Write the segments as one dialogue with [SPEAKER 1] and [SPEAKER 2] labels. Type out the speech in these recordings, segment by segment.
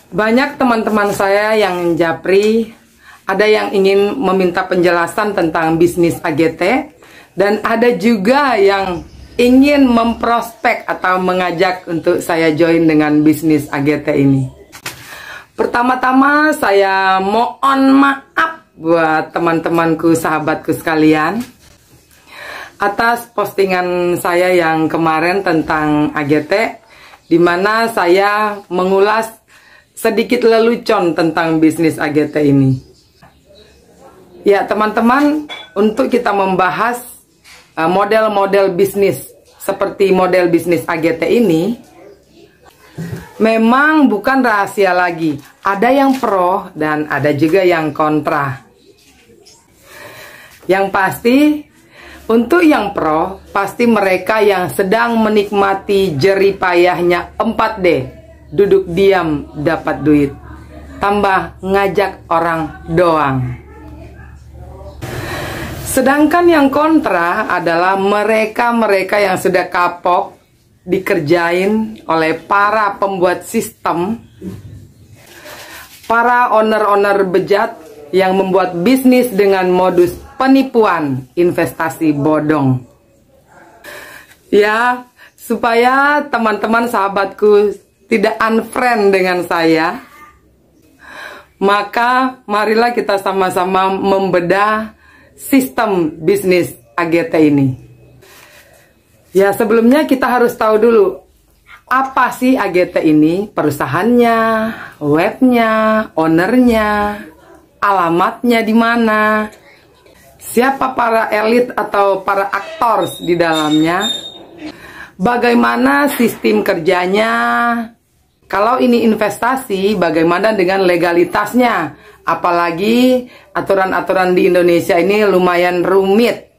[SPEAKER 1] Banyak teman-teman saya yang japri, ada yang ingin meminta penjelasan tentang bisnis AGT, dan ada juga yang ingin memprospek atau mengajak untuk saya join dengan bisnis AGT ini. Pertama-tama saya mohon maaf buat teman-temanku, sahabatku sekalian, atas postingan saya yang kemarin tentang AGT, di mana saya mengulas sedikit lelucon tentang bisnis AGT ini. Ya teman-teman, untuk kita membahas model-model bisnis seperti model bisnis AGT ini, memang bukan rahasia lagi. Ada yang pro dan ada juga yang kontra. Yang pasti, untuk yang pro, pasti mereka yang sedang menikmati jerih payahnya 4D. Duduk diam dapat duit, tambah ngajak orang doang. Sedangkan yang kontra adalah mereka-mereka yang sudah kapok dikerjain oleh para pembuat sistem, para owner-owner bejat yang membuat bisnis dengan modus penipuan investasi bodong. Ya, supaya teman-teman sahabatku tidak unfriend dengan saya, maka marilah kita sama-sama membedah sistem bisnis AGT ini. Ya, sebelumnya kita harus tahu dulu, apa sih AGT ini? Perusahaannya, webnya, ownernya, alamatnya di mana, siapa para elit atau para aktor di dalamnya, bagaimana sistem kerjanya. Kalau ini investasi, bagaimana dengan legalitasnya? Apalagi aturan-aturan di Indonesia ini lumayan rumit.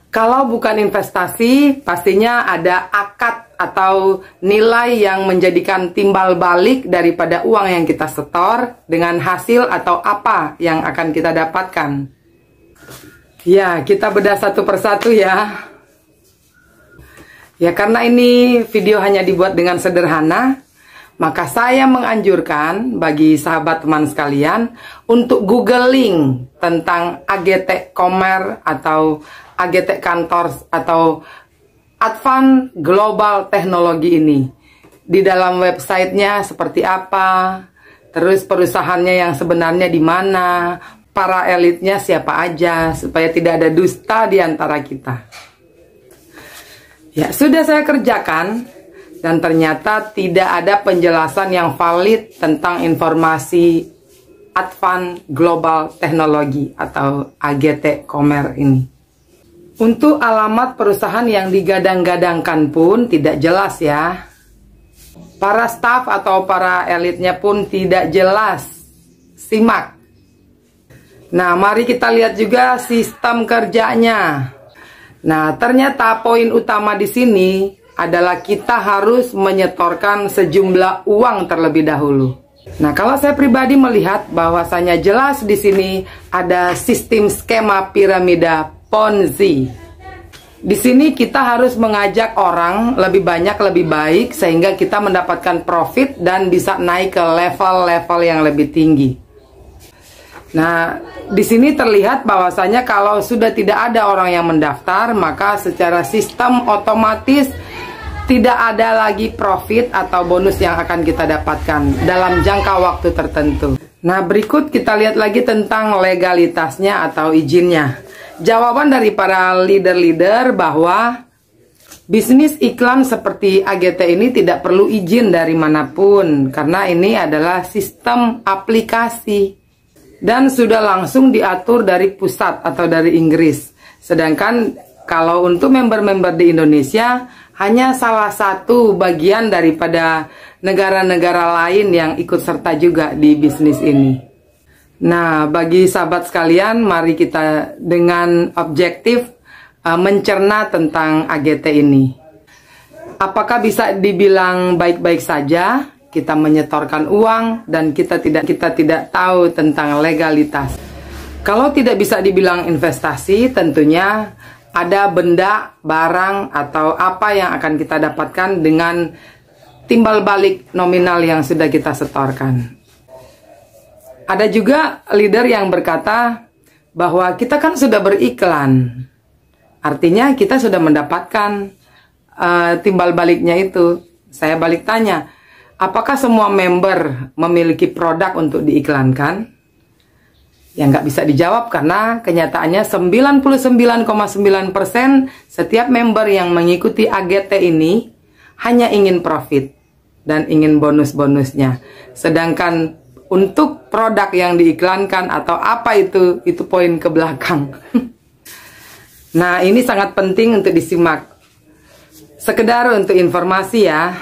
[SPEAKER 1] Kalau bukan investasi, pastinya ada akad atau nilai yang menjadikan timbal balik daripada uang yang kita setor dengan hasil atau apa yang akan kita dapatkan. Ya, kita bedah satu persatu ya. Ya, karena ini video hanya dibuat dengan sederhana, maka saya menganjurkan bagi sahabat teman sekalian untuk googling tentang AGT Commerce atau AGT Kantor atau Advance Global Technology ini. Di dalam websitenya seperti apa, terus perusahaannya yang sebenarnya di mana, para elitnya siapa aja, supaya tidak ada dusta di antara kita. Ya, sudah saya kerjakan, dan ternyata tidak ada penjelasan yang valid tentang informasi Advance Global Technology atau AGT Commerce ini. Untuk alamat perusahaan yang digadang-gadangkan pun tidak jelas ya. Para staf atau para elitnya pun tidak jelas. Simak. Nah, mari kita lihat juga sistem kerjanya. Nah, ternyata poin utama di sini adalah kita harus menyetorkan sejumlah uang terlebih dahulu. Nah, kalau saya pribadi melihat bahwasanya jelas di sini ada sistem skema piramida Ponzi. Di sini kita harus mengajak orang lebih banyak lebih baik sehingga kita mendapatkan profit dan bisa naik ke level-level yang lebih tinggi. Nah, di sini terlihat bahwasanya kalau sudah tidak ada orang yang mendaftar, maka secara sistem otomatis tidak ada lagi profit atau bonus yang akan kita dapatkan dalam jangka waktu tertentu. Nah, berikut kita lihat lagi tentang legalitasnya atau izinnya. Jawaban dari para leader-leader bahwa bisnis iklan seperti AGT ini tidak perlu izin dari manapun karena ini adalah sistem aplikasi dan sudah langsung diatur dari pusat atau dari Inggris. Sedangkan kalau untuk member-member di Indonesia hanya salah satu bagian daripada negara-negara lain yang ikut serta juga di bisnis ini. Nah, bagi sahabat sekalian, mari kita dengan objektif mencerna tentang AGT ini. Apakah bisa dibilang baik-baik saja? Kita menyetorkan uang dan kita tidak tahu tentang legalitas. Kalau tidak bisa dibilang investasi, tentunya ada benda, barang, atau apa yang akan kita dapatkan dengan timbal balik nominal yang sudah kita setorkan. Ada juga leader yang berkata bahwa kita kan sudah beriklan, artinya kita sudah mendapatkan timbal baliknya itu. Saya balik tanya, apakah semua member memiliki produk untuk diiklankan? Ya nggak bisa dijawab karena kenyataannya 99,9% setiap member yang mengikuti AGT ini hanya ingin profit dan ingin bonus-bonusnya. Sedangkan untuk produk yang diiklankan atau apa itu poin ke belakang. Nah, ini sangat penting untuk disimak. Sekedar untuk informasi ya,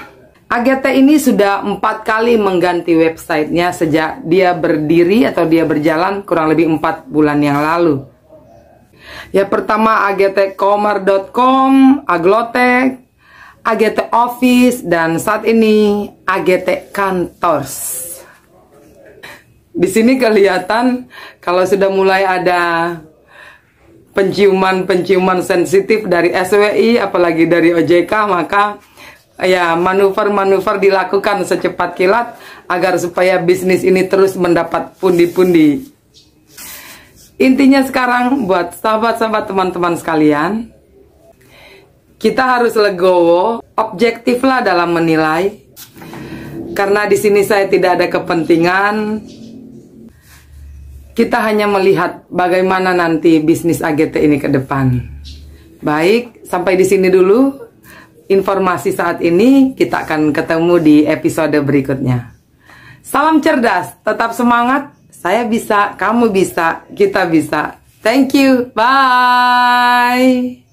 [SPEAKER 1] AGT ini sudah 4 kali mengganti websitenya sejak dia berdiri atau dia berjalan kurang lebih 4 bulan yang lalu. Ya, pertama agtcommerce.com, Aglotek, AGT Office, dan saat ini AGT Kantors. Di sini kelihatan kalau sudah mulai ada penciuman sensitif dari SWI, apalagi dari OJK, maka ya manuver-manuver dilakukan secepat kilat agar supaya bisnis ini terus mendapat pundi-pundi. Intinya sekarang buat sahabat-sahabat teman-teman sekalian, kita harus legowo, objektiflah dalam menilai. Karena di sini saya tidak ada kepentingan. Kita hanya melihat bagaimana nanti bisnis AGT ini ke depan. Baik, sampai di sini dulu informasi saat ini, kita akan ketemu di episode berikutnya. Salam cerdas, tetap semangat. Saya bisa, kamu bisa, kita bisa. Thank you, bye.